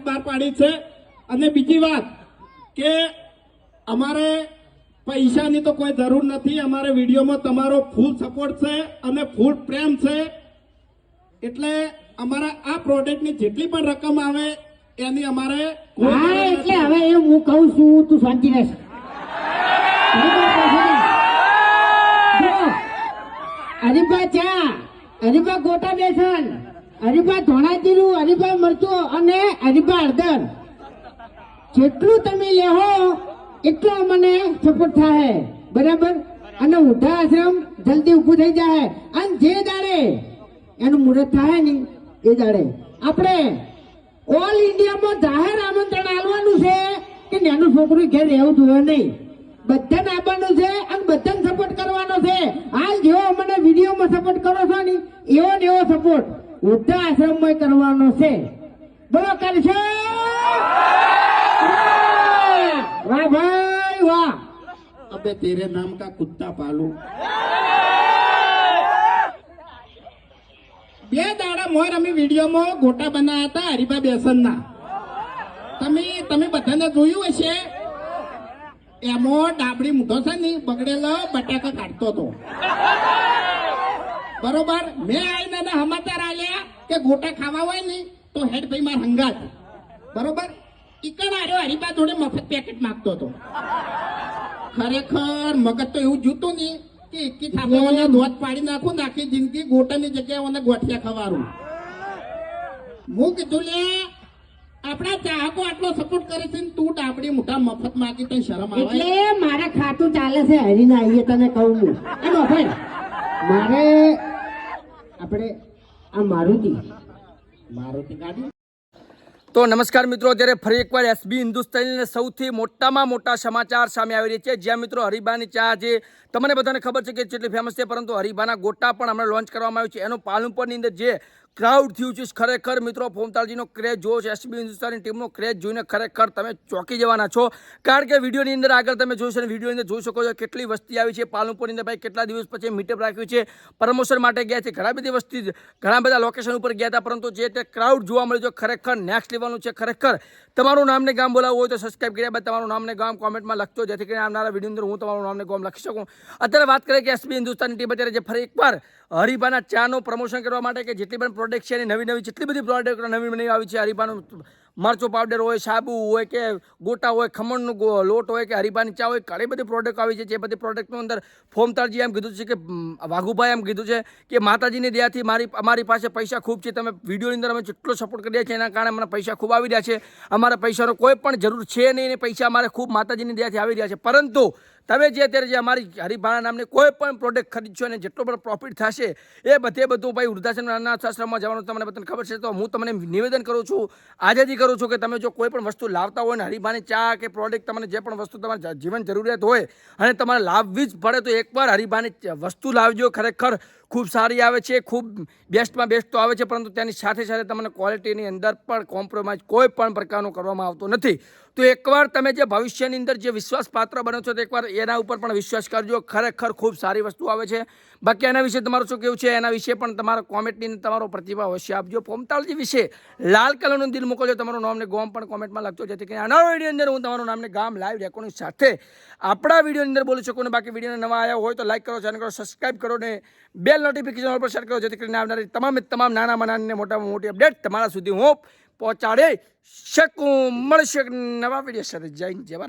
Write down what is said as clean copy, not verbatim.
બહાર પાડી છે। અને બીજી વાત કે અમારે પૈસાની તો કોઈ જરૂર નથી, અમારે વિડીયોમાં તમારો ફૂલ સપોર્ટ છે અને ફૂલ પ્રેમ છે, એટલે અમારા આ પ્રોડક્ટની જેટલી પણ રકમ આવે એની અમારે એટલે હવે એ હું કહું છું, તું શાંતિ રહેશ। હરીફા ચા, હરીફા ગોટા બેસન, હરીફા ધોણા જીરું, હરીફા મરચું અને હરીફા હળદર, જેટલું તમે લેહો એટલો મને સપોર્ટ થાય, બરાબર। અને ઉઠા આશ્રમ જલ્દી ઊભું થઈ જાય અને જે દાડે એનું મુહૂર્ત થાય ને એ દાડે આપણે ઓલ ઇન્ડિયામાં જાહેર આમંત્રણ આપવાનું છે કે નાનું છોકરું ઘેર રહેવું જોઈએ નહીં, બધાને આપવાનું છે અને બધાને સપોર્ટ કરવાનો છે। હાલ જેવો મને વિડીયોમાં સપોર્ટ કરો છો ને એવો ને એવો સપોર્ટ ઉઠા આશ્રમમાં કરવાનો છે, બોલો કરશો? વાહ ભાઈ વાહ। अबे तेरे नाम का कुत्ता पालू। બે દાડા મોર અમે વિડીયોમાં ગોટા બનાવ્યા હતા હરીફા બેસનના, તમે બધાને જોયું હશે। એમાં ડાબડી મૂઠો છે ને બગડેલો બટાકા કાઢતો હતો, બરોબર। મેં આવીને સમાચાર આલ્યા કે ગોટા ખાવા હોય ને તો હેડ ભાઈ માર હંગાત, બરોબર। ઈકણ આર્યો હરીફા જોડે મફત પેકેટ માંગતો હતો। ખરેખર મગજ તો એવું જોતું ને કે એકી થાપે ધોત પાડી નાખું ને આખી જિંદગી ગોટાની જગ્યાએ ગોઠિયા ખવારું। હું કીધું લે આપણા ચાહકો આટલો સપોર્ટ કરે છે ને તું ડાબડી મોટા મફત માંગી તો શરમ આવે? એટલે મારા ખાતું ચાલે છે હરીને આવીએ તને કહું છું એનો ભાઈ મારે આપણે આ મારુતિ ગાડી। તો નમસ્કાર મિત્રો, અત્યારે ફરી એકવાર એસબી હિન્દુસ્તાનીના સૌથી મોટામાં મોટા સમાચાર સામે આવી રહ્યા છે, જ્યાં મિત્રો હરીબાની ચા જે તમને બધાને ખબર છે કે કેટલી ફેમસ છે, પરંતુ હરીબાના ગોટા પણ હમણાં લોન્ચ કરવામાં આવ્યું છે। એનો પાલનપુરની અંદર જે ક્રાઉડ થયું છે ખરેખર મિત્રો ફોમતાલજીનો ક્રેઝ જોવો છે, એસબી હિન્દુસ્તાની ટીમનો ક્રેઝ જોઈને ખરેખર તમે ચોંકી જવાના છો, કારણ કે વિડીયોની અંદર આગળ તમે જોશો અને વિડીયોની અંદર જોઈ શકો છો કેટલી વસ્તી આવી છે પાલનપુરની અંદર। ભાઈ કેટલા દિવસ પછી મીટઅપ રાખ્યું છે, પ્રમોશન માટે ગયા છે, ઘણા બધી વસ્તી ઘણા બધા લોકેશન ઉપર ગયા હતા, પરંતુ જે તે ક્રાઉડ જોવા મળ્યું છે ખરેખર નેક્સ્ટ લેવલનું છે। ખરેખર તમારું નામને ગામ બોલાવવું હોય તો સબસ્ક્રાઇબ કર્યા બાદ તમારું નામને ગામ કોમેન્ટમાં લખજો, જેથી કરીને આવનારા વિડીયો અંદર હું તમારું નામને ગામ લખી શકું। અત્યારે વાત કરીએ કે એસબી હિન્દુસ્તાની ટીમ અત્યારે જે ફરી એકવાર હરીબાના ચાનું પ્રમોશન કરવા માટે કે જેટલી પણ પ્રોડક્ટ છે એની નવી જેટલી બધી પ્રોડક્ટ નવી આવી છે, હરીબાનું મરચો પાવડર હોય, સાબુ હોય કે ગોટા હોય, ખમણનો લોટ હોય કે હરીબાની ચા હોય, ઘણી બધી પ્રોડક્ટ આવી છે। જે બધી પ્રોડક્ટનું અંદર ફોમતાલજી એમ કીધું છે કે વાઘુભાઈ એમ કીધું છે કે માતાજીની દયાથી અમારી પાસે પૈસા ખૂબ છે, તમે વિડીયોની અંદર અમે જેટલો સપોર્ટ કરીએ છીએ એના કારણે અમને પૈસા ખૂબ આવી રહ્યા છે, અમારા પૈસાનો કોઈ પણ જરૂર છે નહીં, પૈસા અમારે ખૂબ માતાજીની દયાથી આવી રહ્યા છે, પરંતુ તમે જે અત્યારે જે અમારી હરીબાના નામની કોઈ પણ પ્રોડક્ટ ખરીદશો અને જેટલો પણ પ્રોફિટ થશે એ બધું ભાઈ વૃદ્ધાશ્રમ અનાથ આશ્રમમાં જવાનું તમને બધાને ખબર છે। તો હું તમને નિવેદન કરું છું, આજેથી કરું છું કે તમે જો કોઈ પણ વસ્તુ લાવતા હોય ને હરીબાની ચા કે પ્રોડક્ટ તમને જે પણ વસ્તુ તમારે જીવન જરૂરિયાત હોય અને તમારે લાવવી જ પડે તો એકવાર હરીબાની વસ્તુ લાવજો, ખરેખર ખૂબ સારી આવે છે, ખૂબ બેસ્ટમાં બેસ્ટ તો આવે છે, પરંતુ તેની સાથે સાથે તમને ક્વોલિટીની અંદર પણ કોમ્પ્રોમાઇઝ કોઈ પણ પ્રકારનું કરવામાં આવતો નથી। તો એકવાર તમે જે ભવિષ્યની અંદર જે વિશ્વાસપાત્ર બનો છો તો એકવાર એના ઉપર પણ વિશ્વાસ કરજો, ખરેખર ખૂબ સારી વસ્તુ આવે છે। બાકી એના વિશે તમારું શું કહેવું છે એના વિશે પણ તમારા કોમેન્ટની તમારો પ્રતિભાવ અવશ્ય આપજો। ફોમતાલજી વિશે લાલ કલરનું દિલ મોકલજો, તમારું નામને ગામ પણ કોમેન્ટમાં લખજો, જેથી કરીને આના વિડીયો અંદર હું તમારું નામને ગામ લાઈવ રેકોર્ડિંગ સાથે આપણા વિડીયોની અંદર બોલી શકું। અને બાકી વિડીયોને નવા આવ્યા હોય તો લાઈક કરો, ચેનલ કરો, સબસ્ક્રાઈબ કરો ને બેલ નોટિફિકેશન પર શેર કરો, જેથી કરીને આવનારી તમામ નાનામાં નાની મોટામાં મોટી અપડેટ તમારા સુધી હું પહોંચાડી શકું। મળશે નવા વિડીયો સાથે, જય હિન્દ, જય ભારત।